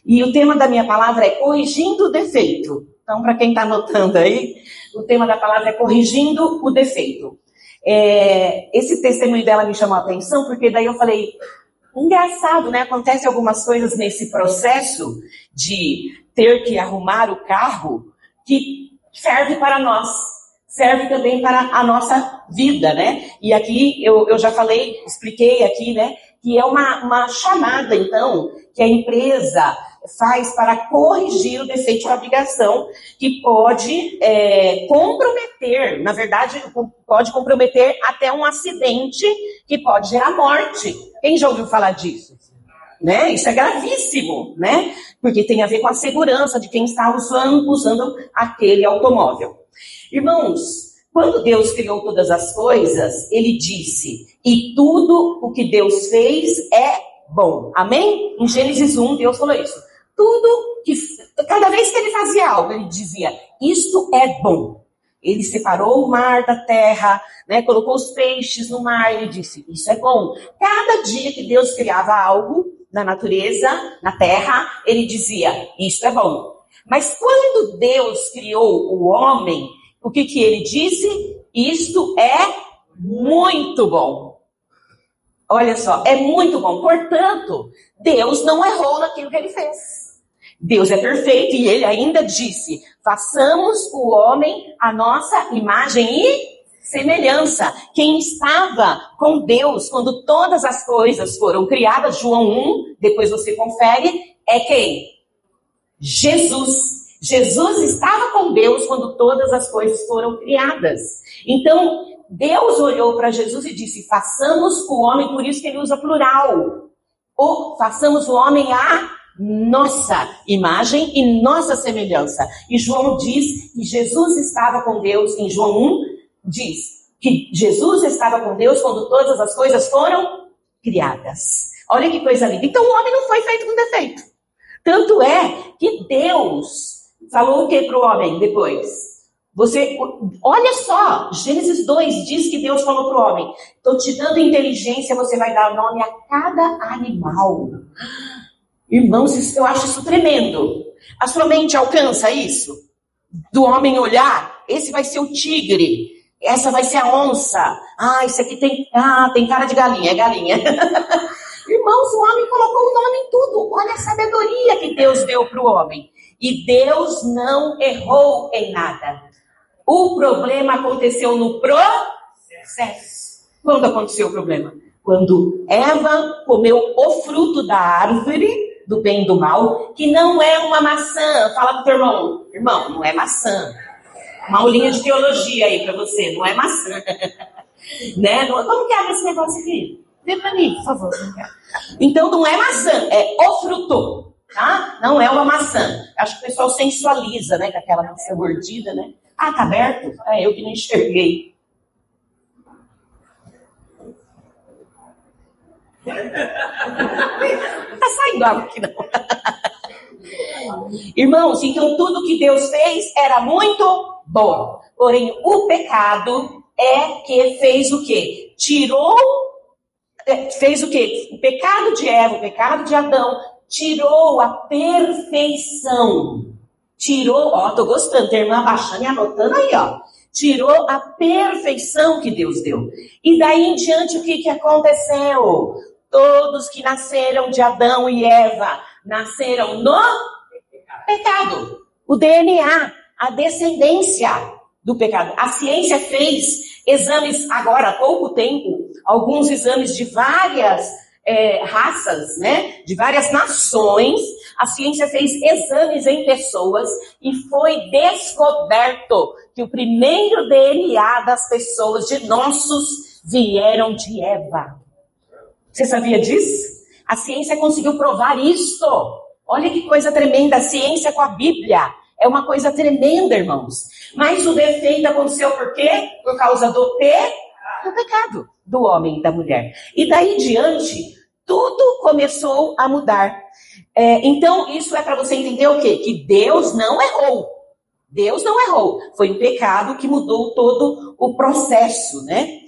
E o tema da minha palavra é corrigindo o defeito. Então, para quem está anotando aí, o tema da palavra é corrigindo o defeito. Esse testemunho dela me chamou a atenção, porque daí eu falei, engraçado, né? Acontece algumas coisas nesse processo de ter que arrumar o carro que serve para nós, serve também para a nossa vida, né? E aqui eu já falei, expliquei aqui, né? Que é uma chamada, então, que a empresa faz para corrigir o defeito de fabricação, que pode comprometer, na verdade, pode comprometer até um acidente que pode gerar morte. Quem já ouviu falar disso? Né? Isso é gravíssimo, né? Porque tem a ver com a segurança de quem está usando aquele automóvel. Irmãos, quando Deus criou todas as coisas, Ele disse, e tudo o que Deus fez é bom. Amém? Em Gênesis 1, Deus falou isso. Cada vez que Ele fazia algo, Ele dizia, isto é bom. Ele separou o mar da terra, né, colocou os peixes no mar, Ele disse, isso é bom. Cada dia que Deus criava algo na natureza, na terra, Ele dizia, isso é bom. Mas quando Deus criou o homem, o que Ele disse? Isto é muito bom. Olha só, é muito bom. Portanto, Deus não errou naquilo que Ele fez. Deus é perfeito e Ele ainda disse, façamos o homem a nossa imagem e semelhança. Quem estava com Deus quando todas as coisas foram criadas, João 1, depois você confere, é quem? Jesus. Jesus estava com Deus quando todas as coisas foram criadas. Então, Deus olhou para Jesus e disse, façamos o homem, por isso que ele usa plural. Ou façamos o homem a nossa imagem e nossa semelhança. E João diz que Jesus estava com Deus, em João 1, diz que Jesus estava com Deus quando todas as coisas foram criadas. Olha que coisa linda. Então o homem não foi feito com defeito. Tanto é que Deus falou o que para o homem depois? Olha só, Gênesis 2 diz que Deus falou para o homem, estou te dando inteligência, você vai dar nome a cada animal. Irmãos, eu acho isso tremendo. A sua mente alcança isso? Do homem olhar, esse vai ser o tigre, essa vai ser a onça. Esse aqui tem cara de galinha, é galinha. Irmãos, o homem colocou o nome em tudo. Olha a sabedoria que Deus deu para o homem. E Deus não errou em nada. O problema aconteceu no processo. Quando aconteceu o problema? Quando Eva comeu o fruto da árvore do bem e do mal, que não é uma maçã. Fala pro teu irmão, não é maçã. Uma aulinha de teologia aí para você, não é maçã. Né? Como que abre esse negócio aqui? Vê pra mim, por favor. Então não é maçã, é o fruto. Tá? Não é uma maçã. Acho que o pessoal sensualiza, né? Com aquela maçã mordida, né? Tá aberto? É eu que não enxerguei. Tá saindo água aqui, não. Irmãos, então tudo que Deus fez era muito bom. Porém, o pecado que fez o quê? Fez o quê? O pecado de Eva, o pecado de Adão, tirou a perfeição. Tô gostando, tem irmã abaixando e anotando aí, ó. Tirou a perfeição que Deus deu. E daí em diante, o que aconteceu? Todos que nasceram de Adão e Eva, nasceram no pecado. O DNA, a descendência do pecado. A ciência fez exames agora, há pouco tempo, alguns exames de várias raças, né, de várias nações. A ciência fez exames em pessoas e foi descoberto que o primeiro DNA das pessoas, de nossos, vieram de Eva. Você sabia disso? A ciência conseguiu provar isso. Olha que coisa tremenda, a ciência com a Bíblia. É uma coisa tremenda, irmãos. Mas o defeito aconteceu por quê? Por causa do pecado do homem e da mulher. E daí em diante, tudo começou a mudar. Então, isso é para você entender o quê? Que Deus não errou. Deus não errou. Foi o pecado que mudou todo o processo, né?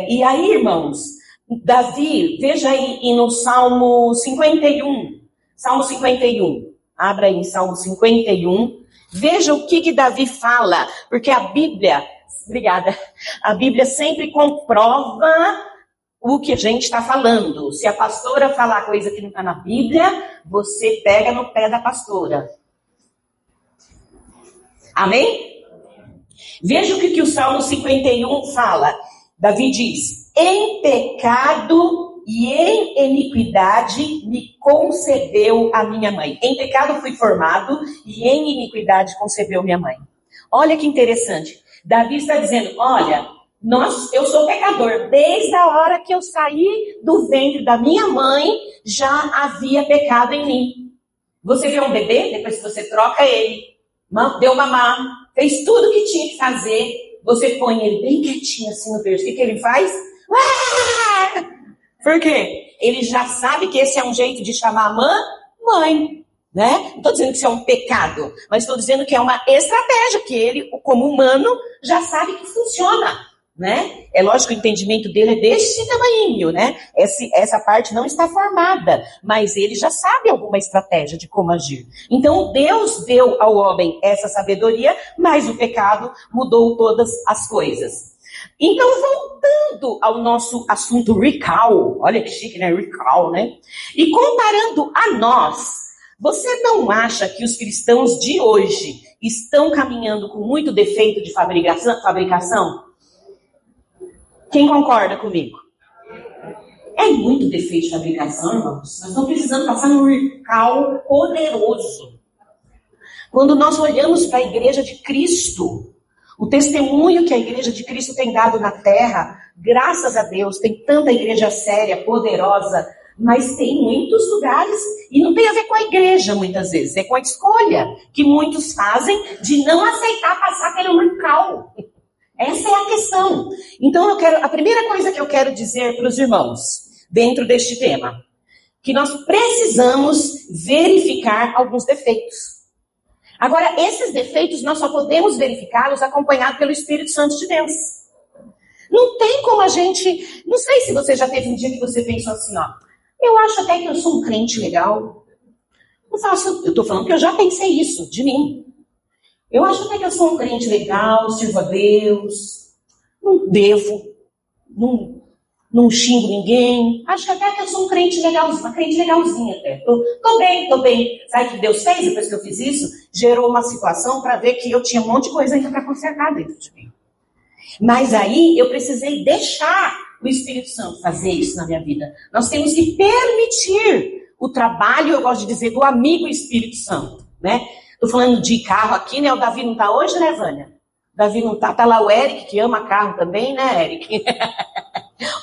E aí, irmãos, Davi, veja aí no Salmo 51. Salmo 51. Abra aí em Salmo 51. Veja o que Davi fala, porque a Bíblia, obrigada, a Bíblia sempre comprova o que a gente está falando. Se a pastora falar coisa que não está na Bíblia, você pega no pé da pastora. Amém? Veja o que o Salmo 51 fala. Davi diz: em pecado e em iniquidade me concebeu a minha mãe. Em pecado fui formado e em iniquidade concebeu minha mãe. Olha que interessante. Davi está dizendo, olha, eu sou pecador. Desde a hora que eu saí do ventre da minha mãe, já havia pecado em mim. Você vê um bebê, depois que você troca ele, deu mamar, fez tudo o que tinha que fazer, você põe ele bem quietinho assim no berço. O que ele faz? Por quê? Ele já sabe que esse é um jeito de chamar a mãe, né? Não estou dizendo que isso é um pecado, mas estou dizendo que é uma estratégia que ele, como humano, já sabe que funciona, né? É lógico que o entendimento dele é desse tamanho, né? Essa parte não está formada, mas ele já sabe alguma estratégia de como agir. Então, Deus deu ao homem essa sabedoria, mas o pecado mudou todas as coisas. Então, voltando ao nosso assunto recall, olha que chique, né? Recall, né? E comparando a nós, você não acha que os cristãos de hoje estão caminhando com muito defeito de fabricação? Quem concorda comigo? É muito defeito de fabricação, irmãos. Nós estamos precisando passar num recall poderoso. Quando nós olhamos para a igreja de Cristo, o testemunho que a igreja de Cristo tem dado na terra, graças a Deus, tem tanta igreja séria, poderosa, mas tem muitos lugares, e não tem a ver com a igreja muitas vezes, é com a escolha que muitos fazem de não aceitar passar pelo recall. Essa é a questão. Então a primeira coisa que eu quero dizer para os irmãos, dentro deste tema, que nós precisamos verificar alguns defeitos. Agora, esses defeitos nós só podemos verificá-los acompanhados pelo Espírito Santo de Deus. Não tem como a gente... Não sei se você já teve um dia que você pensou assim, ó, eu acho até que eu sou um crente legal. Eu estou falando que eu já pensei isso de mim. Eu acho até que eu sou um crente legal, sirvo a Deus, não devo, não xingo ninguém. Acho que até que eu sou um crente legalzinho, uma crente legalzinha até. Tô bem. Sabe o que Deus fez depois que eu fiz isso? Gerou uma situação para ver que eu tinha um monte de coisa ainda para consertar dentro de mim. Mas aí eu precisei deixar o Espírito Santo fazer isso na minha vida. Nós temos que permitir o trabalho, eu gosto de dizer, do amigo Espírito Santo, né? Estou falando de carro aqui, né? O Davi não está hoje, né, Vânia? O Davi não está. Está lá o Eric, que ama carro também, né, Eric?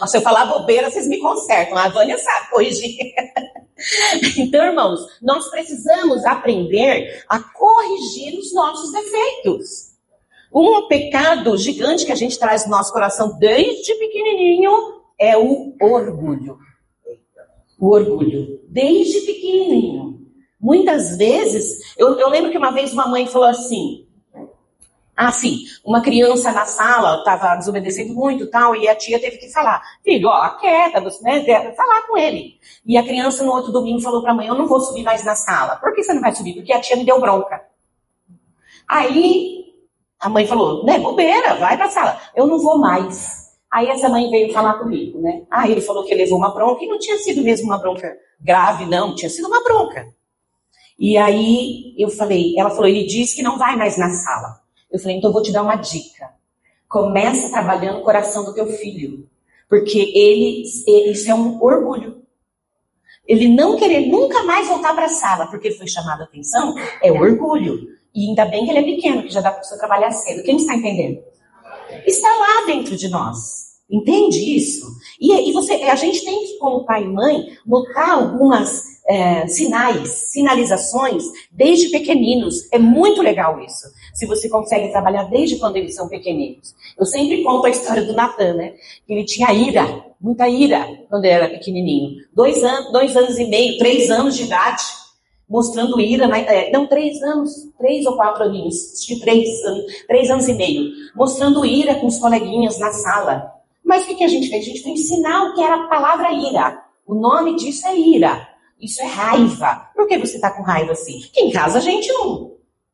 Se eu falar bobeira, vocês me consertam. A Vânia sabe corrigir. Então, irmãos, nós precisamos aprender a corrigir os nossos defeitos. Um pecado gigante que a gente traz no nosso coração desde pequenininho é o orgulho. O orgulho. Desde pequenininho. Muitas vezes, eu lembro que uma vez uma mãe falou assim, uma criança na sala estava desobedecendo muito e tal, e a tia teve que falar, filho, ó, quieta, né, deve falar com ele. E a criança no outro domingo falou para a mãe, eu não vou subir mais na sala. Por que você não vai subir? Porque a tia me deu bronca. Aí a mãe falou, né, bobeira, vai pra sala. Eu não vou mais. Aí essa mãe veio falar comigo, né? Aí ele falou que levou uma bronca, e não tinha sido mesmo uma bronca grave, não, tinha sido uma bronca. E aí ela falou, ele disse que não vai mais na sala. Eu falei, então eu vou te dar uma dica. Começa trabalhando o coração do teu filho. Porque isso é um orgulho. Ele não querer nunca mais voltar para a sala, porque ele foi chamado a atenção, é orgulho. E ainda bem que ele é pequeno, que já dá para você trabalhar cedo. Quem está entendendo? Está lá dentro de nós. Entende isso? E a gente tem que, como pai e mãe, notar algumas sinalizações desde pequeninos. É muito legal isso. Se você consegue trabalhar desde quando eles são pequeninos. Eu sempre conto a história do Natan, né? Ele tinha ira, muita ira, quando ele era pequenininho. 2 anos e meio, 3 anos de idade, mostrando ira. 3 ou 4 aninhos, de 3 anos e meio, mostrando ira com os coleguinhas na sala. Mas o que a gente fez? A gente foi ensinar o que era a palavra ira. O nome disso é ira. Isso é raiva. Por que você está com raiva assim? Porque em casa a gente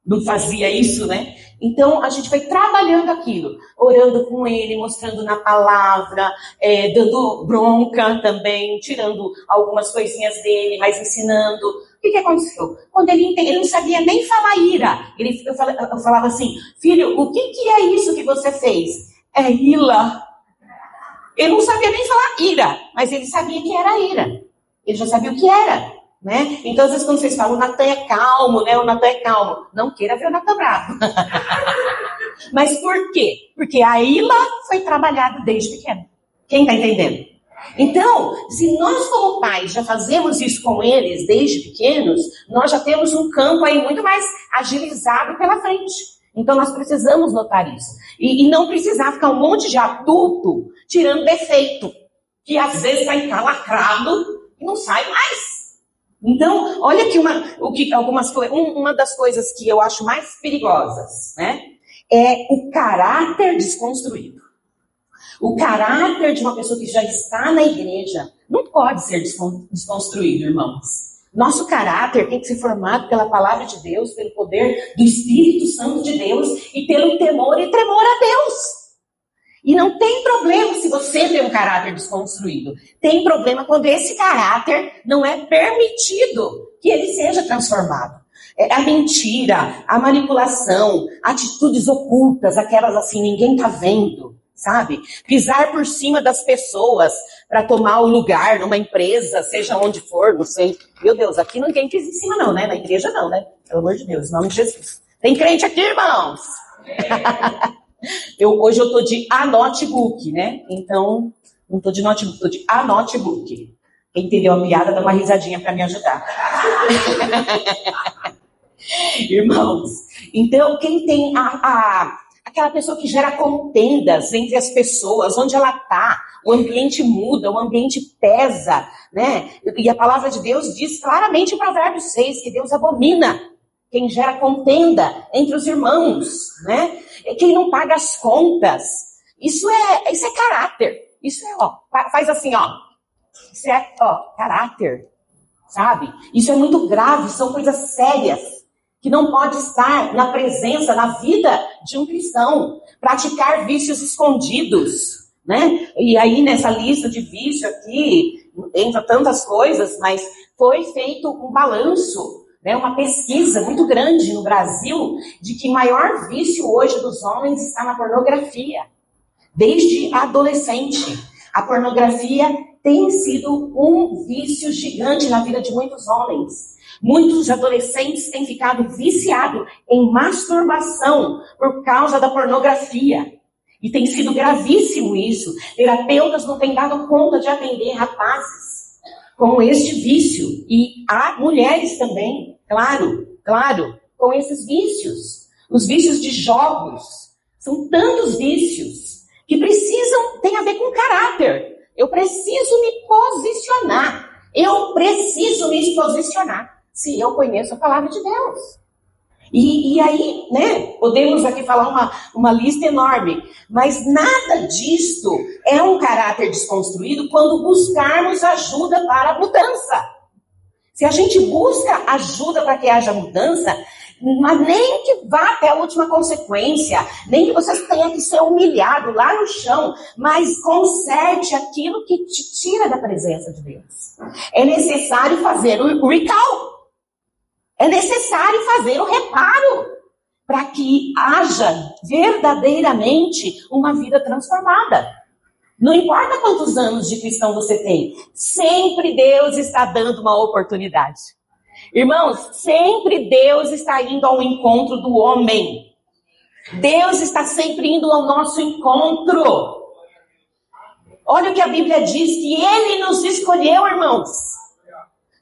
não fazia isso, né? Então a gente foi trabalhando aquilo, orando com ele, mostrando na palavra, dando bronca também, tirando algumas coisinhas dele, mas ensinando. O que aconteceu? Quando ele não sabia nem falar ira, eu falava assim, filho, o que é isso que você fez? É ira. Ele não sabia nem falar ira, mas ele sabia que era ira. Ele já sabia o que era, né? Então, às vezes, quando vocês falam, o Natan é calmo, né? O Natan é calmo. Não queira ver o Natan bravo. Mas por quê? Porque a ira foi trabalhada desde pequeno. Quem está entendendo? Então, se nós como pais já fazemos isso com eles desde pequenos, nós já temos um campo aí muito mais agilizado pela frente. Então, nós precisamos notar isso. E não precisar ficar um monte de adulto tirando defeito, que às vezes está encalacrado e não sai mais. Então, olha aqui uma das coisas que eu acho mais perigosas, né? É o caráter desconstruído. O caráter de uma pessoa que já está na igreja não pode ser desconstruído, irmãos. Nosso caráter tem que ser formado pela palavra de Deus, pelo poder do Espírito Santo de Deus e pelo temor e tremor a Deus. E não tem problema se você tem um caráter desconstruído. Tem problema quando esse caráter não é permitido que ele seja transformado. A mentira, a manipulação, atitudes ocultas, aquelas assim, ninguém tá vendo, sabe? Pisar por cima das pessoas para tomar o lugar numa empresa, seja onde for, não sei. Meu Deus, aqui ninguém pisa em cima não, né? Na igreja não, né? Pelo amor de Deus, em nome de Jesus. Tem crente aqui, irmãos? Hoje eu tô de notebook, né? Então, não tô de notebook, tô de notebook. Quem entendeu a piada, dá uma risadinha para me ajudar. Irmãos, então quem tem aquela pessoa que gera contendas entre as pessoas, onde ela está, o ambiente muda, o ambiente pesa, né? E a palavra de Deus diz claramente em Provérbios 6 que Deus abomina quem gera contenda entre os irmãos, né? Quem não paga as contas. Isso é caráter. Isso faz assim, Isso é, caráter, sabe? Isso é muito grave, são coisas sérias que não pode estar na presença, na vida de um cristão. Praticar vícios escondidos, né? E aí, nessa lista de vício aqui, entra tantas coisas, mas foi feito um balanço, né? Uma pesquisa muito grande no Brasil de que o maior vício hoje dos homens está na pornografia. Desde adolescente, a pornografia tem sido um vício gigante na vida de muitos homens. Muitos adolescentes têm ficado viciados em masturbação por causa da pornografia. E tem sido gravíssimo isso. Terapeutas não têm dado conta de atender rapazes com este vício. E há mulheres também, claro, com esses vícios. Os vícios de jogos. São tantos vícios que tem a ver com caráter. Eu preciso me posicionar. Eu preciso me posicionar. Se eu conheço a palavra de Deus. E aí, né, podemos aqui falar uma lista enorme, mas nada disto é um caráter desconstruído quando buscarmos ajuda para a mudança. Se a gente busca ajuda para que haja mudança, mas nem que vá até a última consequência, nem que você tenha que ser humilhado lá no chão, mas conserte aquilo que te tira da presença de Deus. É necessário fazer o recall. É necessário fazer o reparo para que haja verdadeiramente uma vida transformada. Não importa quantos anos de cristão você tem, sempre Deus está dando uma oportunidade. Irmãos, sempre Deus está indo ao encontro do homem. Deus está sempre indo ao nosso encontro. Olha o que a Bíblia diz, que Ele nos escolheu, irmãos.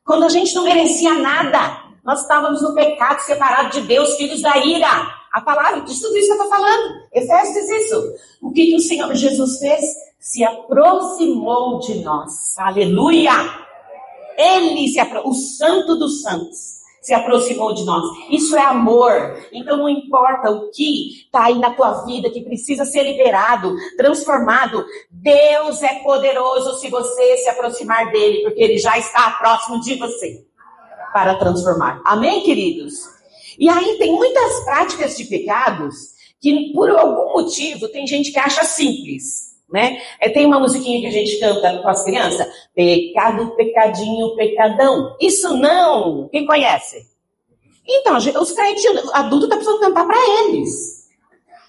Quando a gente não merecia nada. Nós estávamos no pecado, separados de Deus, filhos da ira. A palavra diz tudo isso que eu estou falando. Efésios diz isso. O que o Senhor Jesus fez? Se aproximou de nós. Aleluia! Ele o Santo dos Santos, se aproximou de nós. Isso é amor. Então não importa o que está aí na tua vida, que precisa ser liberado, transformado. Deus é poderoso se você se aproximar dele, porque ele já está próximo de você para transformar. Amém, queridos? E aí tem muitas práticas de pecados que por algum motivo tem gente que acha simples. Né? Tem uma musiquinha que a gente canta com as crianças, pecado, pecadinho, pecadão. Isso não, quem conhece? Então, os crentes adultos estão precisando cantar para eles,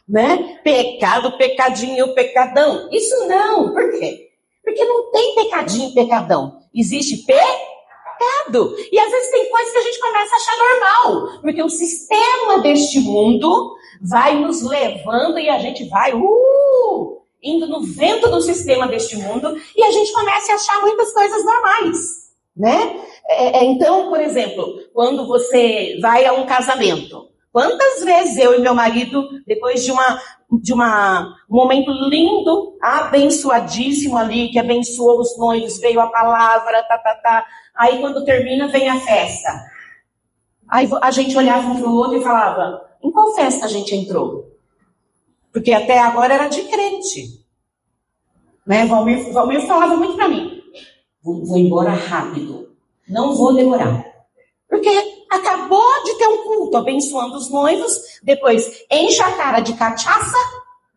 né? Pecado, pecadinho, pecadão. Isso não, por quê? Porque não tem pecadinho, pecadão. Existe pecado. E às vezes tem coisas que a gente começa a achar normal, porque o sistema deste mundo vai nos levando e a gente vai, indo no vento do sistema deste mundo, e a gente começa a achar muitas coisas normais, né? Então, por exemplo, quando você vai a um casamento, quantas vezes eu e meu marido, depois de um momento lindo, abençoadíssimo ali, que abençoou os noivos, veio a palavra, aí quando termina, vem a festa. Aí a gente olhava um para o outro e falava, em qual festa a gente entrou? Porque até agora era de crente. Né? Valmir falava muito para mim. Vou embora rápido. Não vou demorar. Porque acabou de ter um culto abençoando os noivos. Depois enche a cara de cachaça.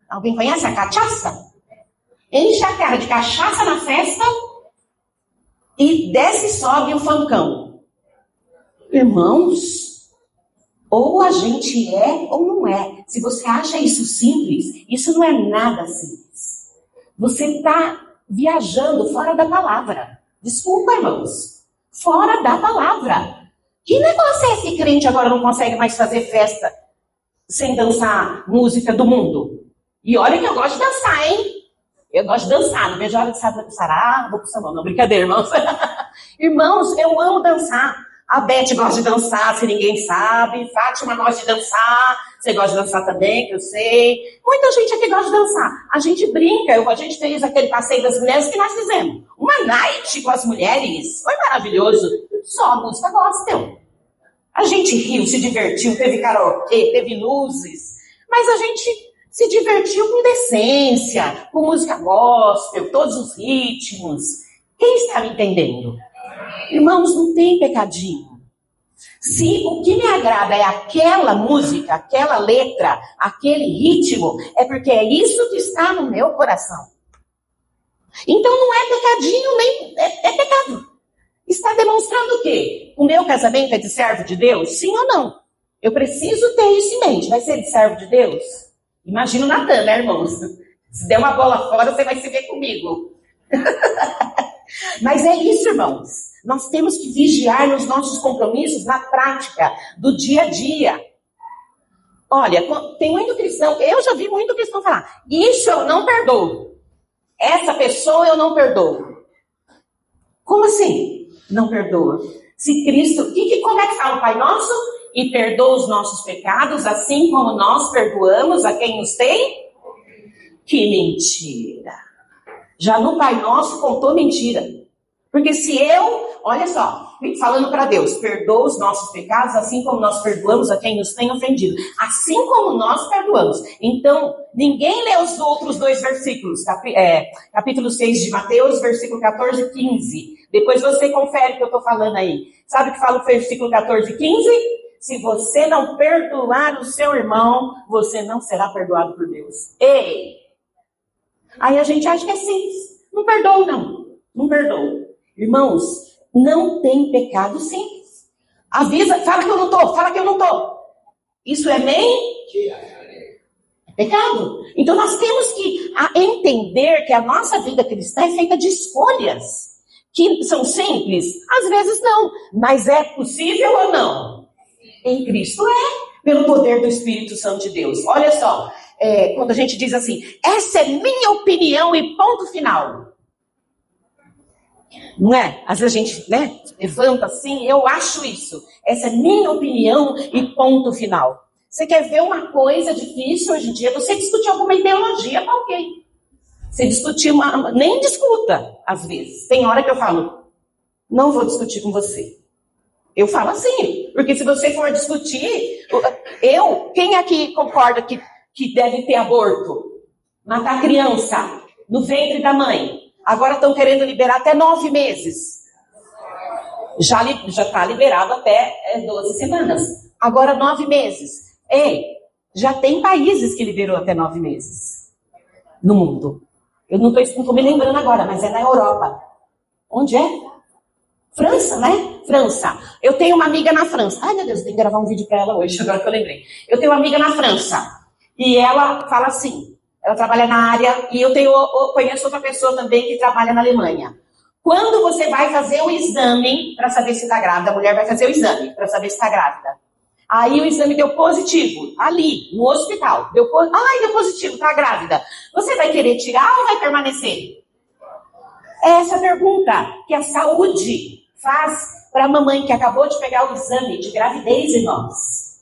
Alguém conhece a cachaça? Enche a cara de cachaça na festa. E desce e sobe o funkão. Irmãos... Ou a gente é ou não é. Se você acha isso simples, isso não é nada simples. Você está viajando fora da palavra. Desculpa, irmãos. Fora da palavra. Que negócio é esse crente agora não consegue mais fazer festa sem dançar música do mundo? E olha que eu gosto de dançar, hein? Eu gosto de dançar. Não vejo a hora de sarar. Vou pro samba. Não, brincadeira, irmãos. Irmãos, eu amo dançar. A Beth gosta de dançar, se ninguém sabe. Fátima gosta de dançar. Você gosta de dançar também, que eu sei. Muita gente aqui gosta de dançar. A gente brinca. A gente fez aquele passeio das mulheres que nós fizemos. Uma night com as mulheres. Foi maravilhoso. Só música gospel. A gente riu, se divertiu. Teve karaokê, teve luzes. Mas a gente se divertiu com decência. Com música gospel, todos os ritmos. Quem está me entendendo? Irmãos, não tem pecadinho. Se o que me agrada é aquela música, aquela letra, aquele ritmo, é porque é isso que está no meu coração. Então não é pecadinho, nem é pecado. Está demonstrando o quê? O meu casamento é de servo de Deus? Sim ou não? Eu preciso ter isso em mente. Vai ser de servo de Deus? Imagina o Natan, né, irmãos? Se der uma bola fora, você vai se ver comigo. Mas é isso, irmãos. Nós temos que vigiar nos nossos compromissos na prática do dia a dia. Olha, tem muito cristão, eu já vi muito cristão falar, isso eu não perdoo. Essa pessoa eu não perdoo. Como assim? Não perdoa. Se Cristo, como é que fala o Pai Nosso? E perdoa os nossos pecados, assim como nós perdoamos a quem nos tem? Que mentira. Já no Pai Nosso contou mentira. Porque se olha só, falando para Deus, perdoa os nossos pecados, assim como nós perdoamos a quem nos tem ofendido. Assim como nós perdoamos. Então, ninguém lê os outros dois versículos, capítulo 6 de Mateus, versículo 14 e 15. Depois você confere o que eu estou falando aí. Sabe o que fala o versículo 14 e 15? Se você não perdoar o seu irmão, você não será perdoado por Deus. Ei! Aí a gente acha que é simples. Não perdoa, não. Não perdoa. Irmãos, não tem pecado simples. Avisa, fala que eu não tô, fala que eu não tô. Isso é mentira. É pecado. Então nós temos que entender que a nossa vida cristã é feita de escolhas. Que são simples? Às vezes não. Mas é possível ou não? Em Cristo é. Pelo poder do Espírito Santo de Deus. Olha só, quando a gente diz assim, essa é minha opinião e ponto final. Não é? Às vezes a gente, levanta assim, eu acho isso. Essa é minha opinião e ponto final. Você quer ver uma coisa difícil hoje em dia? Você discutir alguma ideologia com alguém. Você discutir nem discuta, às vezes. Tem hora que eu falo, não vou discutir com você. Eu falo assim, Porque se você for discutir, quem aqui concorda que deve ter aborto? Matar criança no ventre da mãe. Agora estão querendo liberar até 9 meses. Já está liberado até 12 semanas. Agora 9 meses. Ei, já tem países que liberou até 9 meses no mundo. Eu não estou me lembrando agora, mas é na Europa. Onde é? França, né? França. Eu tenho uma amiga na França. Ai, meu Deus, eu tenho que gravar um vídeo para ela hoje, agora que eu lembrei. Eu tenho uma amiga na França. E ela fala assim, ela trabalha na área, e eu conheço outra pessoa também que trabalha na Alemanha. Quando você vai fazer o exame para saber se está grávida, a mulher vai fazer o exame para saber se está grávida. Aí o exame deu positivo, ali, no hospital. Deu positivo, está grávida. Você vai querer tirar ou vai permanecer? É essa pergunta que a saúde faz para a mamãe que acabou de pegar o exame de gravidez, irmãos.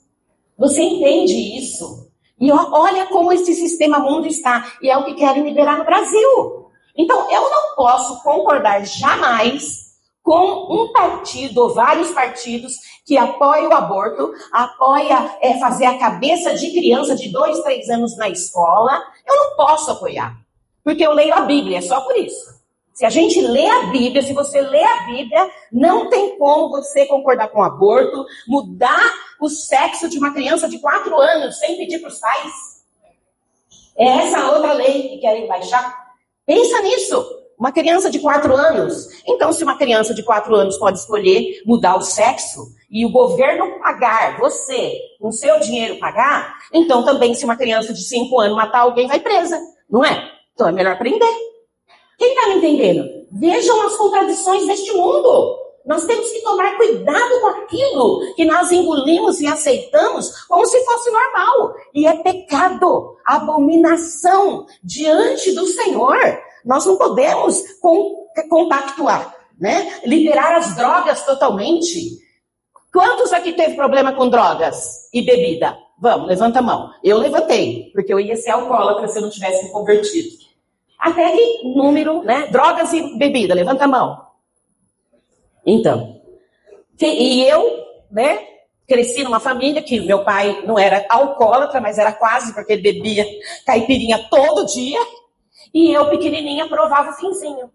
Você entende isso? E olha como esse sistema mundo está. E é o que querem liberar no Brasil. Então, eu não posso concordar jamais com um partido ou vários partidos que apoiam o aborto, apoia fazer a cabeça de criança de 2, 3 anos na escola. Eu não posso apoiar, porque eu leio a Bíblia, é só por isso. Se a gente lê a Bíblia, se você lê a Bíblia, não tem como você concordar com o aborto, mudar o sexo de uma criança de 4 anos sem pedir para os pais. É essa outra lei que querem baixar. Pensa nisso. Uma criança de 4 anos. Então, se uma criança de 4 anos pode escolher mudar o sexo e o governo pagar, você, com seu dinheiro pagar, então também se uma criança de 5 anos matar alguém, vai presa. Não é? Então é melhor prender. Quem está me entendendo? Vejam as contradições deste mundo. Nós temos que tomar cuidado com aquilo que nós engolimos e aceitamos como se fosse normal. E é pecado, abominação diante do Senhor. Nós não podemos compactuar, né? Liberar as drogas totalmente. Quantos aqui teve problema com drogas e bebida? Vamos, levanta a mão. Eu levantei, porque eu ia ser alcoólatra se eu não tivesse me convertido. Até que número, né? Drogas e bebida, levanta a mão. Então, e eu, né, cresci numa família que meu pai não era alcoólatra, mas era quase, porque ele bebia caipirinha todo dia, e eu, pequenininha, provava o finzinho.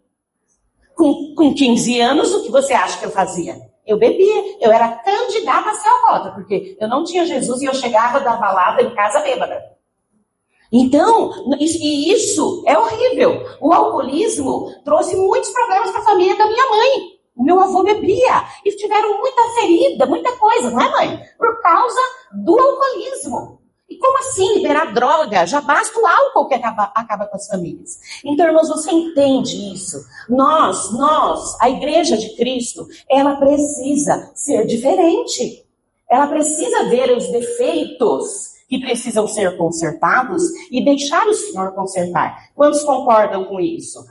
Com 15 anos, o que você acha que eu fazia? Eu bebia, eu era candidata a ser alcoólatra, porque eu não tinha Jesus e eu chegava da balada em casa bêbada. Então, isso é horrível. O alcoolismo trouxe muitos problemas para a família da minha mãe. O meu avô bebia e tiveram muita ferida, muita coisa, não é, mãe? Por causa do alcoolismo. E como assim liberar droga? Já basta o álcool que acaba com as famílias. Então, irmãos, você entende isso? Nós, a Igreja de Cristo, ela precisa ser diferente. Ela precisa ver os defeitos que precisam ser consertados e deixar o Senhor consertar. Quantos concordam com isso?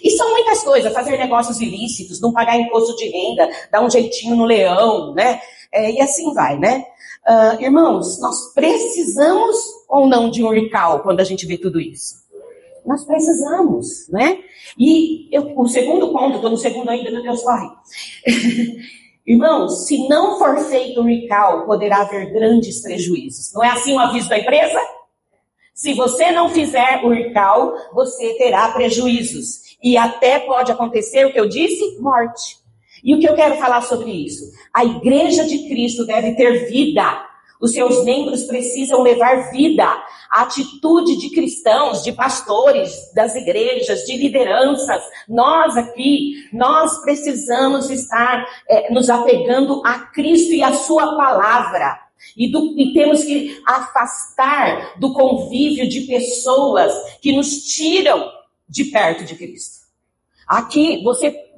E são muitas coisas, fazer negócios ilícitos, não pagar imposto de renda, dar um jeitinho no leão, né? E assim vai, né? Irmãos, nós precisamos ou não de um recall quando a gente vê tudo isso? Nós precisamos, né? E o segundo ponto, estou no segundo ainda, meu Deus, corre. Irmãos, se não for feito o recall, poderá haver grandes prejuízos. Não é assim o aviso da empresa? Se você não fizer o recall, você terá prejuízos. E até pode acontecer o que eu disse, morte. E o que eu quero falar sobre isso? A Igreja de Cristo deve ter vida. Os seus membros precisam levar vida. A atitude de cristãos, de pastores, das igrejas, de lideranças. Nós aqui, nós precisamos estar nos apegando a Cristo e a sua palavra. E temos que afastar do convívio de pessoas que nos tiram de perto de Cristo. Aqui,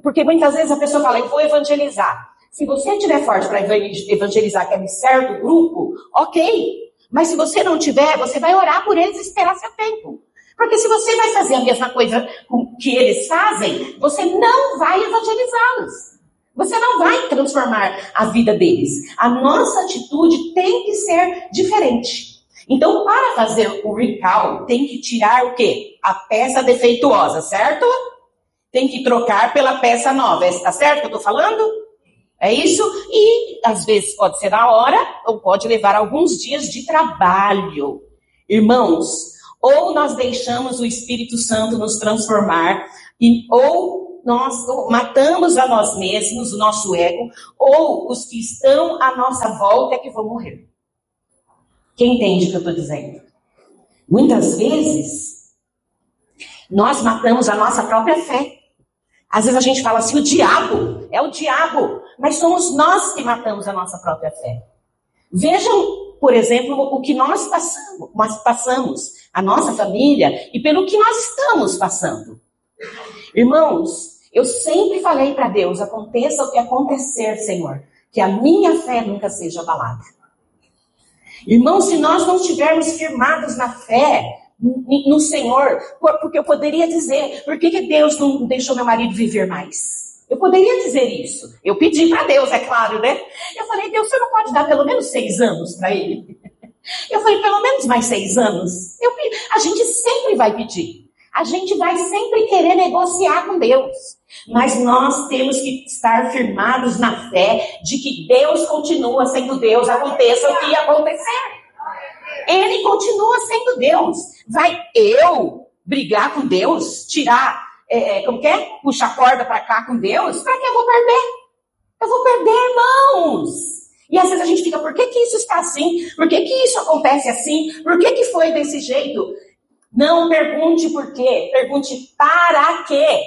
porque muitas vezes a pessoa fala, eu vou evangelizar. Se você estiver forte para evangelizar aquele certo grupo, ok. Mas se você não tiver, você vai orar por eles e esperar seu tempo. Porque se você vai fazer a mesma coisa que eles fazem, você não vai evangelizá-los. Você não vai transformar a vida deles. A nossa atitude tem que ser diferente. Então, para fazer o recall, tem que tirar o quê? A peça defeituosa, certo? Tem que trocar pela peça nova. Tá certo o que eu estou falando? É isso? E às vezes pode ser na hora, ou pode levar alguns dias de trabalho. Irmãos, ou nós deixamos o Espírito Santo nos transformar, ou nós matamos a nós mesmos, o nosso ego, ou os que estão à nossa volta é que vão morrer. Quem entende o que eu estou dizendo? Muitas vezes, nós matamos a nossa própria fé. Às vezes a gente fala assim, é o diabo, mas somos nós que matamos a nossa própria fé. Vejam, por exemplo, o que nós passamos, a nossa família, e pelo que nós estamos passando. Irmãos, eu sempre falei para Deus, aconteça o que acontecer, Senhor, que a minha fé nunca seja abalada. Irmãos, se nós não estivermos firmados na fé, no Senhor, porque eu poderia dizer, por que Deus não deixou meu marido viver mais? Eu poderia dizer isso. Eu pedi para Deus, é claro, né? Eu falei, Deus, você não pode dar pelo menos 6 anos para ele? Eu falei, pelo menos mais 6 anos? A gente sempre vai pedir. A gente vai sempre querer negociar com Deus. Mas nós temos que estar firmados na fé de que Deus continua sendo Deus, aconteça o que acontecer. Ele continua sendo Deus. Vai eu brigar com Deus? Tirar, puxar a corda para cá com Deus? Para que eu vou perder? Eu vou perder, irmãos. E às vezes a gente fica, por que isso está assim? Por que isso acontece assim? Por que foi desse jeito? Não pergunte por quê. Pergunte para quê?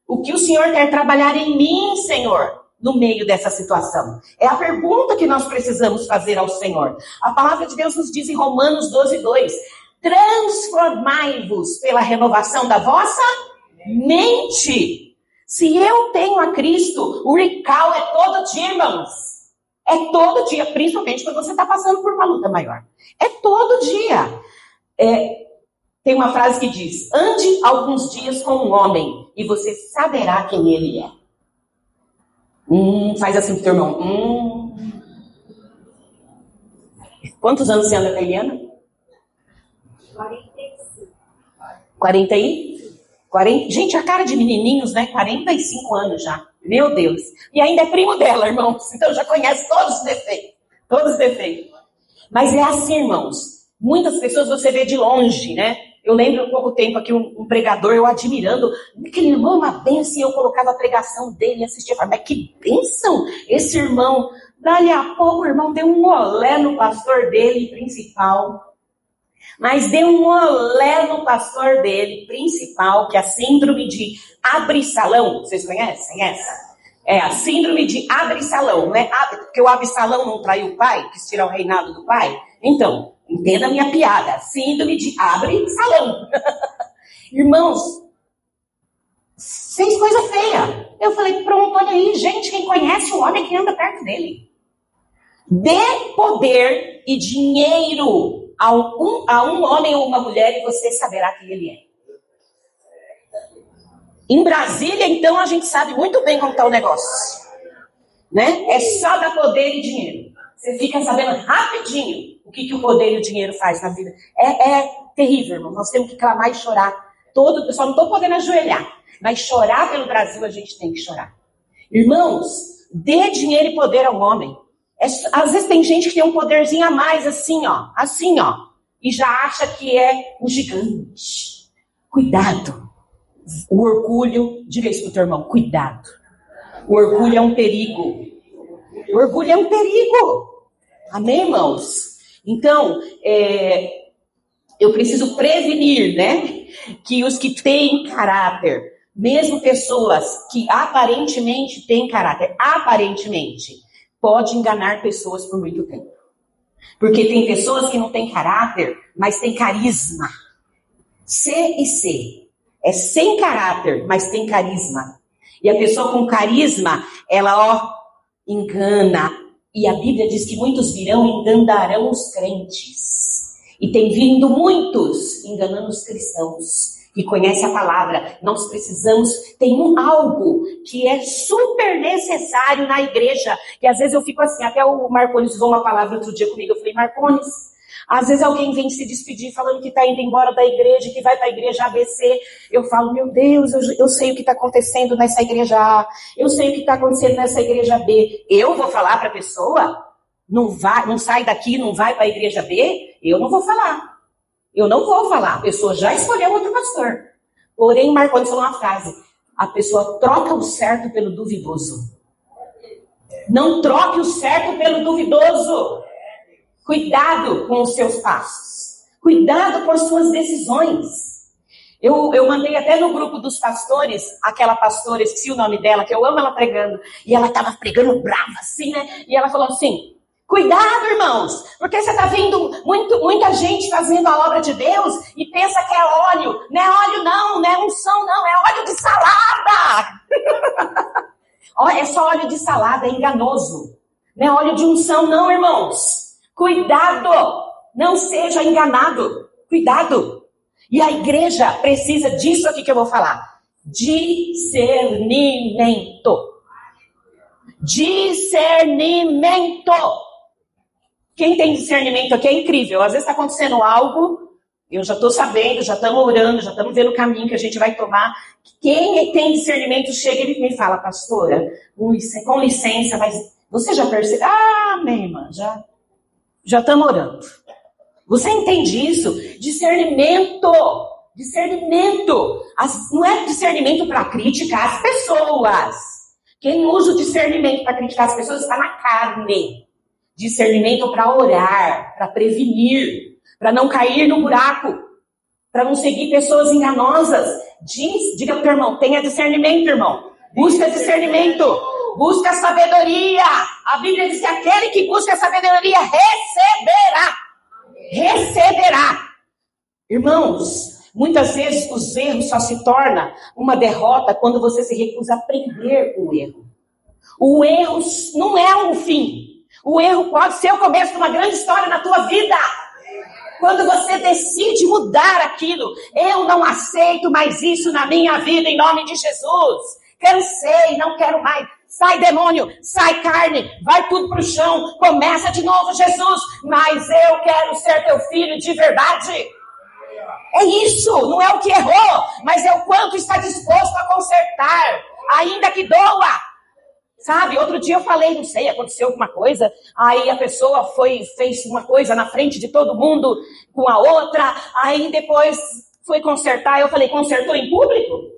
O que o Senhor quer trabalhar em mim, Senhor? No meio dessa situação. É a pergunta que nós precisamos fazer ao Senhor. A palavra de Deus nos diz em Romanos 12:2, transformai-vos pela renovação da vossa mente. Se eu tenho a Cristo, o recall é todo dia, irmãos. É todo dia, principalmente quando você está passando por uma luta maior. É todo dia. Tem uma frase que diz, ande alguns dias com um homem e você saberá quem ele é. Faz assim pro teu irmão. Quantos anos você anda com a Eliana? 45. 40? Gente, a cara de menininhos, né? 45 anos já. Meu Deus. E ainda é primo dela, irmãos. Então já conhece todos os defeitos. Todos os defeitos. Mas é assim, irmãos. Muitas pessoas você vê de longe, né? Eu lembro há pouco tempo aqui um pregador, eu admirando, aquele irmão é uma bênção, e eu colocava a pregação dele e assistia, eu falava, mas que bênção esse irmão. Dali a pouco o irmão deu um olé no pastor dele principal, mas deu um olé no pastor dele principal, que é a síndrome de Absalão, vocês conhecem essa? É a síndrome de Absalão, né? Porque o Absalão não traiu o pai, quis tirar o reinado do pai, então... Entenda a minha piada. Síndrome de Absalão. Irmãos, fez coisa feia. Eu falei, pronto, olha aí, gente, quem conhece o homem que anda perto dele. Dê poder e dinheiro a um homem ou uma mulher e você saberá quem ele é. Em Brasília, então, a gente sabe muito bem como está o negócio. Né? É só dar poder e dinheiro. Você fica sabendo rapidinho o que o poder e o dinheiro faz na vida. É terrível, irmão. Nós temos que clamar e chorar. Eu só não estou podendo ajoelhar. Mas chorar pelo Brasil a gente tem que chorar. Irmãos, dê dinheiro e poder ao homem. Às vezes tem gente que tem um poderzinho a mais, assim, ó. E já acha que é um gigante. Cuidado. O orgulho, diga isso pro teu irmão, cuidado. O orgulho é um perigo. O orgulho é um perigo. Amém, irmãos? Então, eu preciso prevenir, né? Que os que têm caráter, mesmo pessoas que aparentemente têm caráter, pode enganar pessoas por muito tempo. Porque tem pessoas que não têm caráter, mas têm carisma. C e C. É sem caráter, mas tem carisma. E a pessoa com carisma, ela, engana. E a Bíblia diz que muitos virão e enganarão os crentes. E tem vindo muitos enganando os cristãos. Que conhecem a palavra. Nós precisamos, tem algo que é super necessário na igreja. Que às vezes eu fico assim, até o Marcones usou uma palavra outro dia comigo. Eu falei, Marcones, Às vezes alguém vem se despedir falando que está indo embora da igreja, que vai para a igreja ABC. Eu falo, meu Deus, eu sei o que está acontecendo nessa igreja A, eu sei o que está acontecendo nessa igreja B. Eu vou falar para a pessoa, não sai daqui, não vai para a igreja B? Eu não vou falar. Eu não vou falar. A pessoa já escolheu outro pastor. Porém, Marconi falou uma frase, a pessoa troca o certo pelo duvidoso. Não troque o certo pelo duvidoso. Cuidado com os seus passos. Cuidado com as suas decisões. Eu mandei até no grupo dos pastores, aquela pastora, esqueci o nome dela, que eu amo ela pregando. E ela estava pregando brava, assim, né? E ela falou assim, cuidado, irmãos, porque você está vendo muita gente fazendo a obra de Deus e pensa que é óleo. Não é óleo não é unção não, é óleo de salada. É só óleo de salada, é enganoso. Não é óleo de unção não, irmãos. Cuidado, não seja enganado, cuidado. E a igreja precisa disso aqui que eu vou falar. Discernimento. Discernimento. Quem tem discernimento aqui é incrível. Às vezes está acontecendo algo, eu já estou sabendo, já estamos orando, já estamos vendo o caminho que a gente vai tomar. Quem tem discernimento chega e me fala, pastora, com licença, mas você já percebeu? Ah, minha irmã, já estamos orando. Você entende isso? Discernimento. Discernimento. Não é discernimento para criticar as pessoas. Quem usa o discernimento para criticar as pessoas está na carne. Discernimento para orar, para prevenir, para não cair no buraco, para não seguir pessoas enganosas. Diga para o teu irmão, tenha discernimento, irmão. Busca discernimento. Busca sabedoria. A Bíblia diz que aquele que busca sabedoria receberá. Receberá. Irmãos, muitas vezes os erros só se tornam uma derrota quando você se recusa a aprender com o erro. O erro não é um fim. O erro pode ser o começo de uma grande história na tua vida. Quando você decide mudar aquilo, eu não aceito mais isso na minha vida em nome de Jesus. Cansei, não quero mais. Sai demônio, sai carne, vai tudo pro chão, começa de novo Jesus, mas eu quero ser teu filho de verdade. É isso, não é o que errou, mas é o quanto está disposto a consertar, ainda que doa. Sabe, outro dia eu falei, não sei, aconteceu alguma coisa, aí a pessoa fez uma coisa na frente de todo mundo com a outra, aí depois foi consertar, eu falei, consertou em público?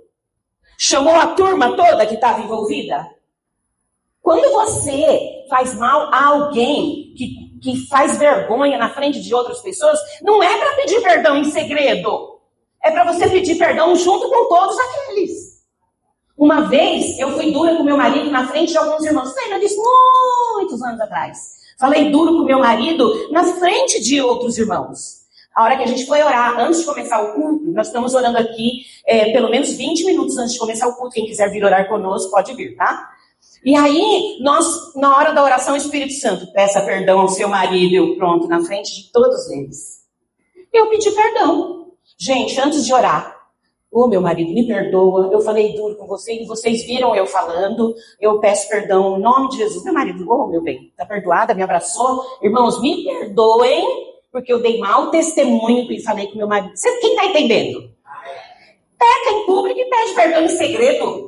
Chamou a turma toda que estava envolvida? Quando você faz mal a alguém que faz vergonha na frente de outras pessoas, não é para pedir perdão em segredo. É para você pedir perdão junto com todos aqueles. Uma vez, eu fui dura com meu marido na frente de alguns irmãos. Lembra disso? Muitos anos atrás. Falei duro com meu marido na frente de outros irmãos. A hora que a gente foi orar, antes de começar o culto, nós estamos orando aqui, pelo menos 20 minutos antes de começar o culto. Quem quiser vir orar conosco, pode vir, tá? E aí, nós, na hora da oração, o Espírito Santo, peça perdão ao seu marido, eu pronto, na frente de todos eles. Eu pedi perdão. Gente, antes de orar, meu marido, me perdoa, eu falei duro com você, e vocês viram eu falando, eu peço perdão em nome de Jesus. Meu marido, meu bem, tá perdoada, me abraçou. Irmãos, me perdoem, porque eu dei mau testemunho e falei com meu marido. Quem tá entendendo? Peca em público e pede perdão em segredo.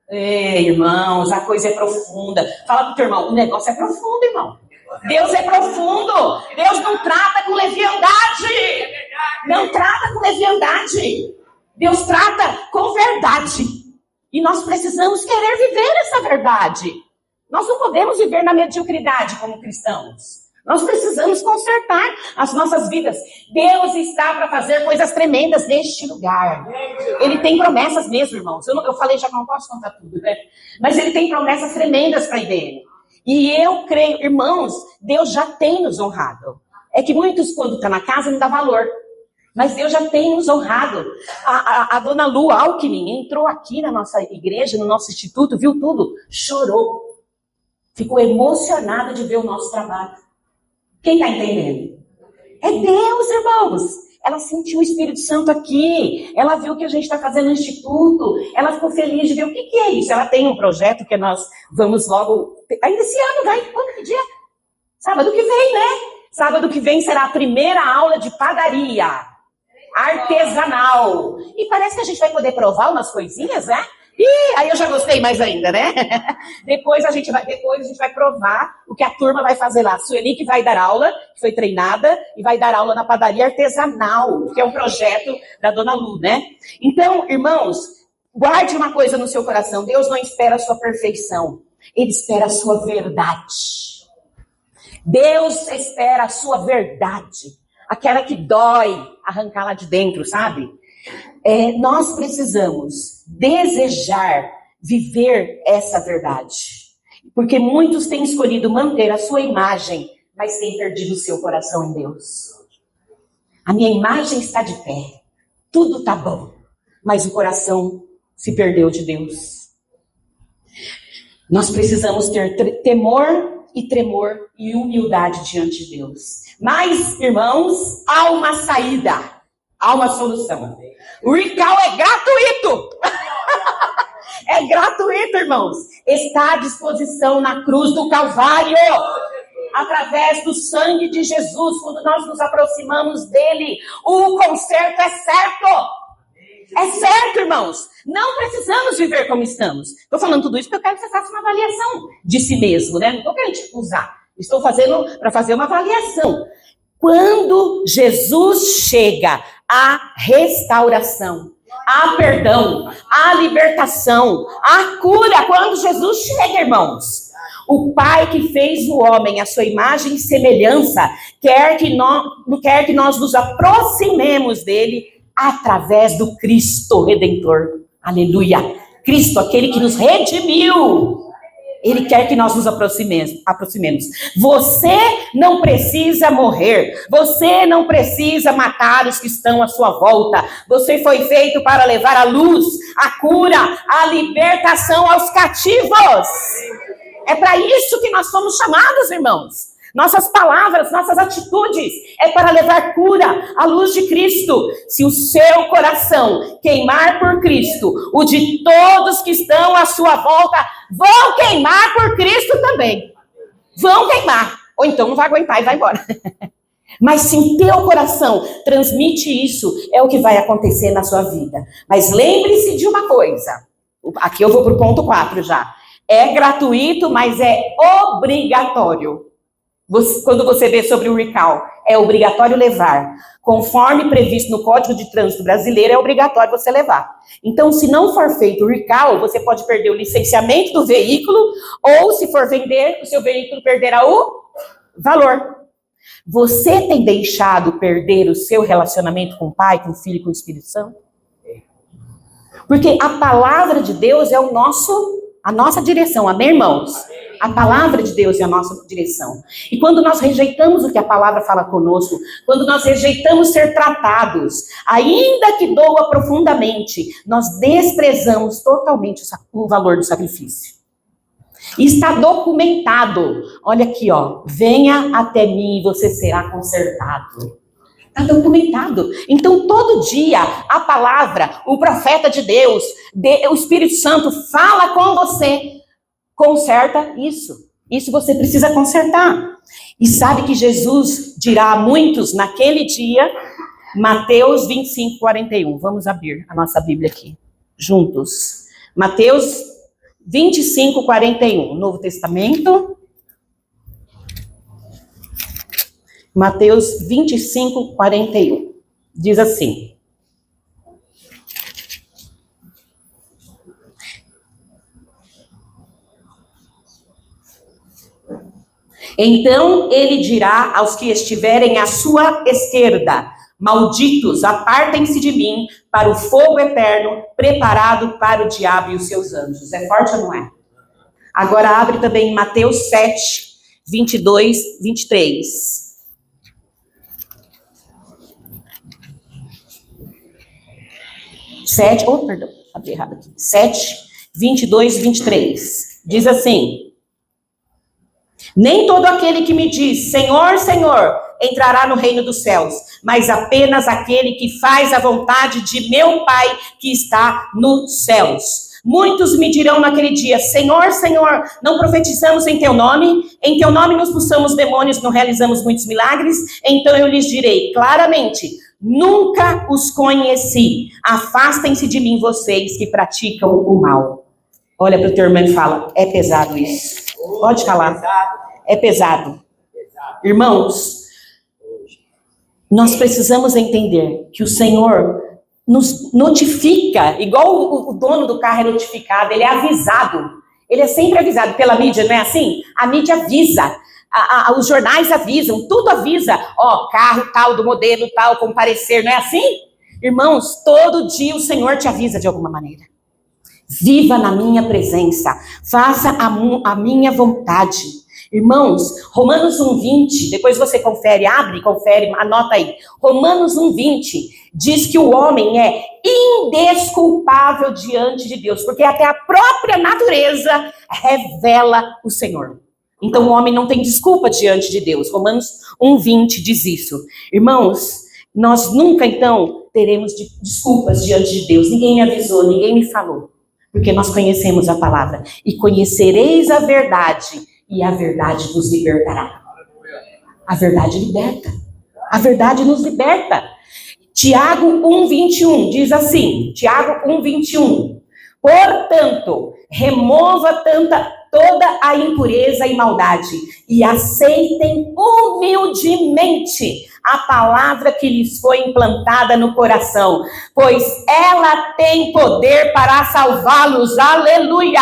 Ei, irmãos, a coisa é profunda. Fala pro teu irmão, o negócio é profundo, irmão. Deus é profundo. Deus não trata com leviandade. Não trata com leviandade. Deus trata com verdade. E nós precisamos querer viver essa verdade. Nós não podemos viver na mediocridade como cristãos. Nós precisamos consertar as nossas vidas. Deus está para fazer coisas tremendas neste lugar. Ele tem promessas mesmo, irmãos. Eu falei já que não posso contar tudo, né? Mas ele tem promessas tremendas para a IBN. E eu creio, irmãos, Deus já tem nos honrado. É que muitos, quando estão na casa, não dá valor. Mas Deus já tem nos honrado. A dona Lu Alckmin entrou aqui na nossa igreja, no nosso instituto, viu tudo, chorou. Ficou emocionada de ver o nosso trabalho. Quem está entendendo? É Deus, irmãos. Ela sentiu o Espírito Santo aqui. Ela viu que a gente está fazendo no instituto. Ela ficou feliz de ver o que é isso. Ela tem um projeto que nós vamos logo... Ainda esse ano, vai? Quando que dia? Sábado que vem, né? Sábado que vem será a primeira aula de padaria artesanal. E parece que a gente vai poder provar umas coisinhas, né? E aí eu já gostei mais ainda, né? Depois a gente vai provar o que a turma vai fazer lá. A Sueli que vai dar aula, que foi treinada, e vai dar aula na padaria artesanal, que é um projeto da Dona Lu, né? Então, irmãos, guarde uma coisa no seu coração. Deus não espera a sua perfeição. Ele espera a sua verdade. Deus espera a sua verdade. Aquela que dói arrancar lá de dentro, sabe? Nós precisamos desejar viver essa verdade. Porque muitos têm escolhido manter a sua imagem, mas têm perdido o seu coração em Deus. A minha imagem está de pé. Tudo está bom. Mas o coração se perdeu de Deus. Nós precisamos ter temor e tremor e humildade diante de Deus. Mas, irmãos, há uma saída. Há uma solução. O recall é gratuito. É gratuito, irmãos. Está à disposição na cruz do Calvário. Através do sangue de Jesus, quando nós nos aproximamos dele, o conserto é certo. É certo, irmãos. Não precisamos viver como estamos. Estou falando tudo isso porque eu quero que você faça uma avaliação de si mesmo, né? Não estou querendo te usar. Estou fazendo para fazer uma avaliação. Quando Jesus chega, há restauração, há perdão, há libertação, há cura. Quando Jesus chega, irmãos, o Pai que fez o homem à sua imagem e semelhança quer que nós nos aproximemos dele através do Cristo Redentor. Aleluia! Cristo, aquele que nos redimiu. Ele quer que nós nos aproximemos. Você não precisa morrer. Você não precisa matar os que estão à sua volta. Você foi feito para levar a luz, a cura, a libertação aos cativos. É para isso que nós somos chamados, irmãos. Nossas palavras, nossas atitudes é para levar cura à luz de Cristo. Se o seu coração queimar por Cristo, o de todos que estão à sua volta vão queimar por Cristo também. Vão queimar. Ou então não vai aguentar e vai embora. Mas se o teu coração transmite isso, é o que vai acontecer na sua vida. Mas lembre-se de uma coisa. Aqui eu vou para o ponto 4 já. É gratuito, mas é obrigatório. Quando você vê sobre o recall, é obrigatório levar. Conforme previsto no Código de Trânsito Brasileiro, é obrigatório você levar. Então, se não for feito o recall, você pode perder o licenciamento do veículo, ou se for vender, o seu veículo perderá o valor. Você tem deixado perder o seu relacionamento com o Pai, com o Filho e com o Espírito Santo? Porque a palavra de Deus é a nossa direção, amém, irmãos? A palavra de Deus é a nossa direção. E quando nós rejeitamos o que a palavra fala conosco, quando nós rejeitamos ser tratados, ainda que doa profundamente, nós desprezamos totalmente o valor do sacrifício. E está documentado. Olha aqui, ó. Venha até mim e você será consertado. Está documentado. Então, todo dia, a palavra, o profeta de Deus, o Espírito Santo fala com você. Conserta isso. Isso você precisa consertar. E sabe que Jesus dirá a muitos naquele dia, Mateus 25, 41. Vamos abrir a nossa Bíblia aqui, juntos. Mateus 25, 41. Novo Testamento. Mateus 25, 41. Diz assim. Então ele dirá aos que estiverem à sua esquerda: malditos, apartem-se de mim para o fogo eterno, preparado para o diabo e os seus anjos. É forte ou não é? Agora abre também Mateus 7, 22, 23. Abri errado aqui. 7, 22, 23. Diz assim: nem todo aquele que me diz, Senhor, Senhor, entrará no reino dos céus, mas apenas aquele que faz a vontade de meu Pai que está nos céus. Muitos me dirão naquele dia: Senhor, Senhor, não profetizamos em teu nome nos expulsamos demônios, não realizamos muitos milagres? Então eu lhes direi claramente: nunca os conheci. Afastem-se de mim, vocês que praticam o mal. Olha para o teu irmão e fala: é pesado isso. Pode falar. É pesado. Irmãos, nós precisamos entender que o Senhor nos notifica, igual o dono do carro é notificado, ele é avisado. Ele é sempre avisado pela mídia, não é assim? A mídia avisa. Os jornais avisam, tudo avisa. Ó, carro tal, do modelo tal, comparecer, não é assim? Irmãos, todo dia o Senhor te avisa de alguma maneira. Viva na minha presença, faça a minha vontade. Irmãos, Romanos 1:20, depois você confere, abre, confere, anota aí. Romanos 1:20 diz que o homem é indesculpável diante de Deus, porque até a própria natureza revela o Senhor. Então o homem não tem desculpa diante de Deus. Romanos 1:20 diz isso. Irmãos, nós nunca então teremos desculpas diante de Deus. Ninguém me avisou, ninguém me falou. Porque nós conhecemos a palavra. E conhecereis a verdade, e a verdade vos libertará. A verdade liberta. A verdade nos liberta. Tiago 1:21 diz assim, Tiago 1:21. Portanto, remova toda a impureza e maldade, e aceitem humildemente a palavra que lhes foi implantada no coração, pois ela tem poder para salvá-los. Aleluia!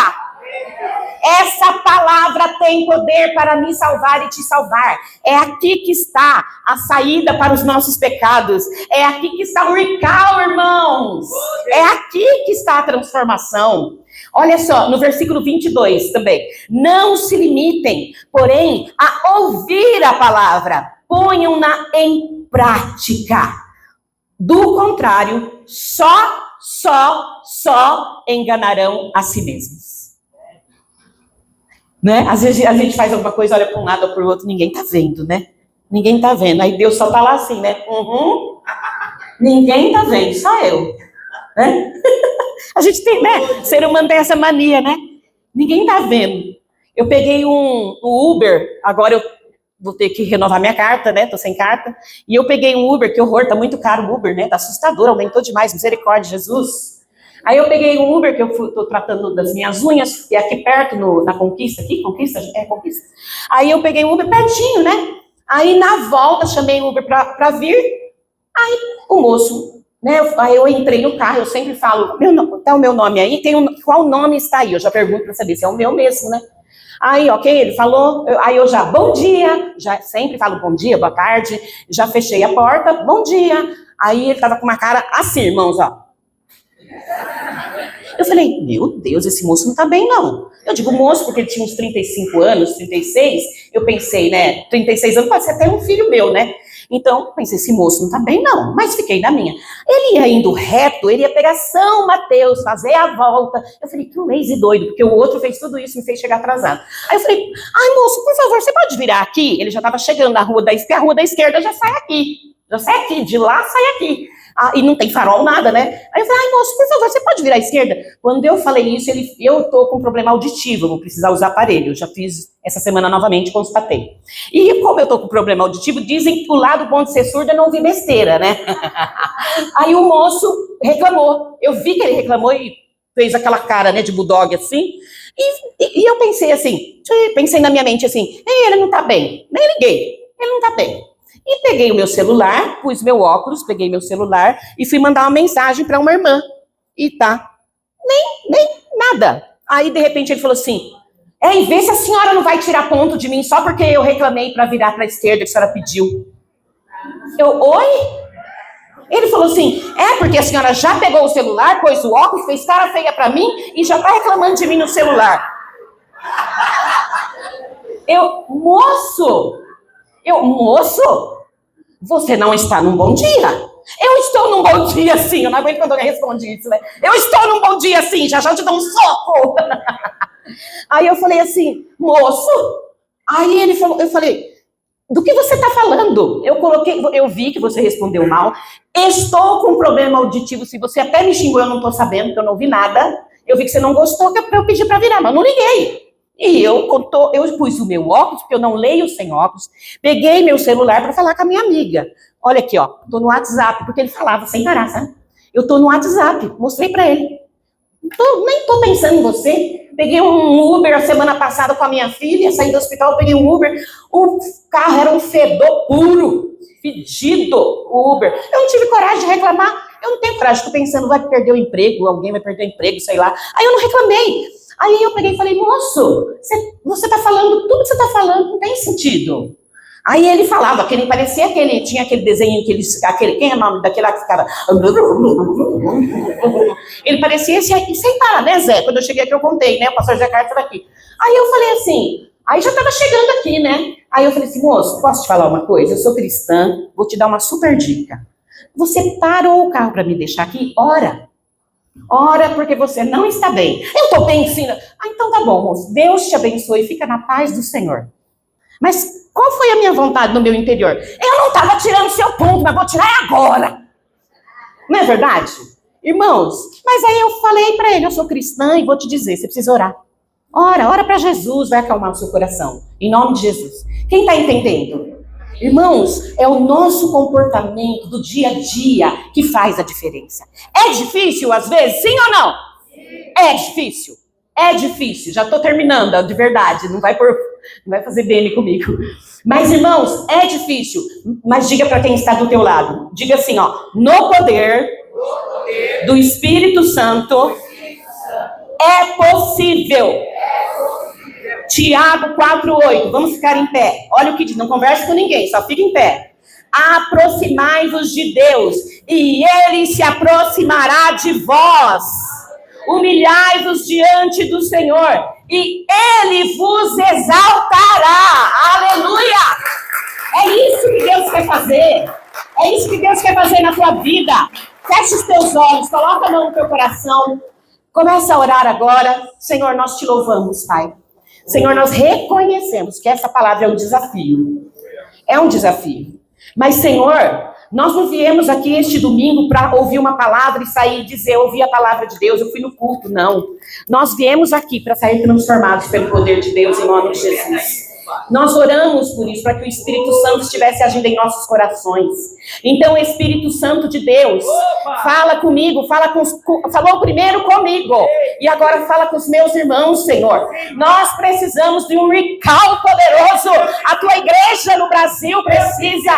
Essa palavra tem poder para me salvar e te salvar. É aqui que está a saída para os nossos pecados. É aqui que está o recall, irmãos. É aqui que está a transformação. Olha só, no versículo 22 também. Não se limitem, porém, a ouvir a palavra. Ponham-na em prática. Do contrário, só enganarão a si mesmos. Né? Às vezes a gente faz alguma coisa, olha para um lado ou para o outro, ninguém tá vendo, né? Ninguém tá vendo. Aí Deus só tá lá assim, né? Ninguém tá vendo, só eu. Né? A gente tem, né? Ser humano tem essa mania, né? Ninguém tá vendo. Eu peguei um Uber, agora eu vou ter que renovar minha carta, né? Tô sem carta. E eu peguei um Uber, que horror, tá muito caro o Uber, né? Tá assustador, aumentou demais, misericórdia, Jesus. Aí eu peguei um Uber, que eu tô tratando das minhas unhas, e aqui perto, na Conquista, aqui, Conquista? É, Conquista. Aí eu peguei um Uber pertinho, né? Aí na volta, chamei o Uber pra vir, aí o moço, né? Aí eu entrei no carro, eu sempre falo, tá o meu nome aí? Qual nome está aí? Eu já pergunto pra saber se é o meu mesmo, né? Aí, ok, ele falou, aí eu já, bom dia, já sempre falo bom dia, boa tarde, já fechei a porta, bom dia. Aí ele tava com uma cara assim, irmãos, ó. Eu falei, meu Deus, esse moço não tá bem, não. Eu digo moço porque ele tinha uns 35 anos, 36. Eu pensei, né, 36 anos pode ser até um filho meu, né? Então, pensei, esse moço não tá bem, não. Mas fiquei na minha. Ele ia indo reto, ele ia pegar São Mateus, fazer a volta. Eu falei, que lazy doido, porque o outro fez tudo isso e me fez chegar atrasado. Aí eu falei, ai moço, por favor, você pode virar aqui? Ele já tava chegando na rua da esquerda, a rua da esquerda já sai aqui. Já sai aqui, de lá sai aqui. E não tem farol, nada, né? Aí eu falei, ai, moço, por favor, você pode virar à esquerda? Quando eu falei isso, eu tô com um problema auditivo, vou precisar usar aparelho. Eu já fiz essa semana novamente, constatei. E como eu tô com problema auditivo, dizem que o lado bom de ser surdo é não ouvir besteira, né? Aí o moço reclamou. Eu vi que ele reclamou e fez aquela cara, né, de bulldog assim. E eu pensei assim, pensei na minha mente assim, ele não tá bem. Nem liguei, ele não tá bem. E peguei o meu celular, pus meu óculos, peguei meu celular e fui mandar uma mensagem para uma irmã. E tá, nem nada. Aí, de repente, ele falou assim, e vê se a senhora não vai tirar ponto de mim só porque eu reclamei para virar para a esquerda que a senhora pediu. Eu, oi? Ele falou assim, porque a senhora já pegou o celular, pôs o óculos, fez cara feia para mim e já tá reclamando de mim no celular. Moço, você não está num bom dia. Eu estou num bom dia, sim. Eu não aguento quando alguém responde isso, né? Eu estou num bom dia, sim. Já eu te dou um soco. Aí eu falei assim, moço. Aí ele falou, eu falei, do que você está falando? Eu vi que você respondeu mal. Estou com um problema auditivo. Se você até me xingou, eu não estou sabendo, porque eu não ouvi nada. Eu vi que você não gostou, que eu pedi para virar, mas eu não liguei. E eu pus o meu óculos, porque eu não leio sem óculos, peguei meu celular para falar com a minha amiga. Olha aqui, ó, tô no WhatsApp, porque ele falava sem parar, sabe? Eu tô no WhatsApp, mostrei para ele. Nem tô pensando em você. Peguei um Uber a semana passada com a minha filha, saí do hospital, eu peguei um Uber. O carro era um fedor puro, fedido, o Uber. Eu não tive coragem de reclamar. Eu não tenho coragem, tô pensando, vai perder o emprego, alguém vai perder o emprego, sei lá. Aí eu não reclamei. Aí eu peguei e falei, moço, você tá falando, tudo que você tá falando não tem sentido. Aí ele falava, que ele parecia aquele, tinha aquele desenho, quem é o nome daquele lá que ficava... Ele parecia esse, sem parar, né, Zé? Quando eu cheguei aqui eu contei, né, o pastor Zé Carlos estava aqui. Aí eu falei assim, aí já estava chegando aqui, né? Aí eu falei assim, moço, posso te falar uma coisa? Eu sou cristã, vou te dar uma super dica. Você parou o carro para me deixar aqui? Ora, porque você não está bem. Eu estou bem, sim. Ah, então tá bom, moço. Deus te abençoe, fica na paz do Senhor. Mas qual foi a minha vontade no meu interior? Eu não estava tirando seu ponto, mas vou tirar agora. Não é verdade? Irmãos, mas aí eu falei para ele, eu sou cristã e vou te dizer, você precisa orar. Ora para Jesus, vai acalmar o seu coração. Em nome de Jesus. Quem está entendendo? Irmãos, é o nosso comportamento do dia a dia que faz a diferença. É difícil às vezes, sim ou não? Sim. É difícil. É difícil. Já estou terminando, de verdade. Não vai fazer bem comigo. Mas, irmãos, é difícil. Mas diga para quem está do teu lado. Diga assim, ó. No poder do Espírito Santo é possível. Tiago 4:8. Vamos ficar em pé. Olha o que diz. Não converse com ninguém, só fica em pé. Aproximai-vos de Deus e Ele se aproximará de vós. Humilhai-vos diante do Senhor e Ele vos exaltará. Aleluia! É isso que Deus quer fazer. É isso que Deus quer fazer na tua vida. Feche os teus olhos, coloca a mão no teu coração. Começa a orar agora. Senhor, nós te louvamos, Pai. Senhor, nós reconhecemos que essa palavra é um desafio. É um desafio. Mas, Senhor, nós não viemos aqui este domingo para ouvir uma palavra e sair e dizer, ouvi a palavra de Deus, eu fui no culto, não. Nós viemos aqui para sair transformados pelo poder de Deus em nome de Jesus. Nós oramos por isso, para que o Espírito Santo estivesse agindo em nossos corações. Então, Espírito Santo de Deus, fala comigo, falou primeiro comigo, e agora fala com os meus irmãos, Senhor. Nós precisamos de um recall poderoso. A tua igreja no Brasil precisa,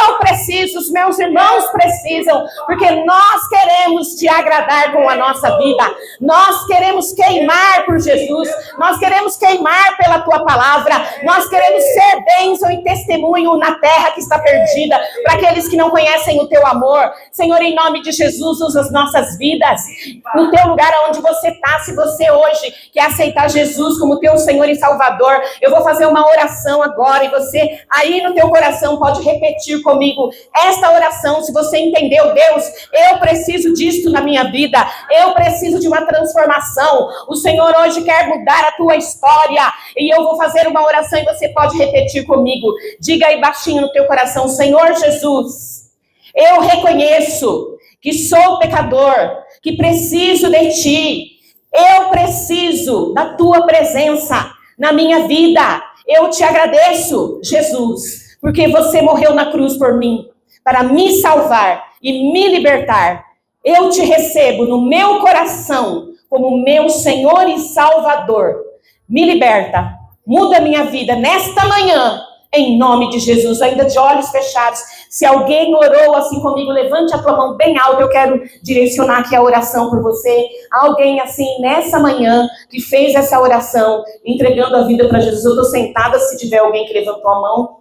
eu preciso, os meus irmãos precisam, porque nós queremos te agradar com a nossa vida. Nós queremos queimar por Jesus, nós queremos queimar pela tua palavra. Nós queremos ser bênção e testemunho na terra que está perdida, para aqueles que não conhecem o teu amor. Senhor, em nome de Jesus, usa as nossas vidas. No teu lugar onde você está, se você hoje quer aceitar Jesus como teu Senhor e Salvador, eu vou fazer uma oração agora, e você aí no teu coração pode repetir comigo esta oração. Se você entendeu, Deus, eu preciso disto na minha vida, eu preciso de uma transformação. O Senhor hoje quer mudar a tua história, e eu vou fazer uma oração e você pode repetir comigo. Diga aí baixinho no teu coração: Senhor Jesus, eu reconheço que sou pecador, que preciso de Ti. Eu preciso da Tua presença na minha vida. Eu te agradeço, Jesus, porque você morreu na cruz por mim, para me salvar e me libertar. Eu te recebo no meu coração como meu Senhor e Salvador. Me liberta. Muda a minha vida nesta manhã, em nome de Jesus, ainda de olhos fechados. Se alguém orou assim comigo, levante a tua mão bem alta, eu quero direcionar aqui a oração por você. Alguém assim, nessa manhã, que fez essa oração, entregando a vida para Jesus. Eu estou sentada, se tiver alguém que levantou a mão,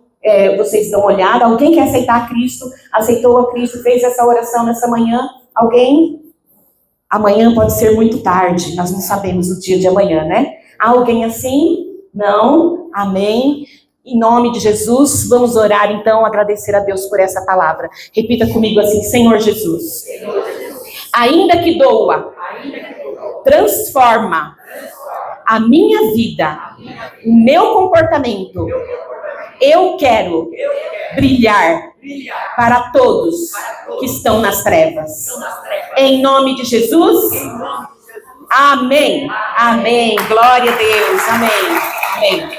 vocês dão uma olhada. Alguém quer aceitar a Cristo, aceitou a Cristo, fez essa oração nessa manhã? Alguém? Amanhã pode ser muito tarde, nós não sabemos o dia de amanhã, né? Alguém assim? Não, amém. Em nome de Jesus, vamos orar então, agradecer a Deus por essa palavra. Repita comigo assim: Senhor Jesus, ainda que doa, transforma a minha vida, o meu comportamento. Eu quero brilhar para todos que estão nas trevas. Em nome de Jesus, Amém. Amém. Glória a Deus. Amém. Amém.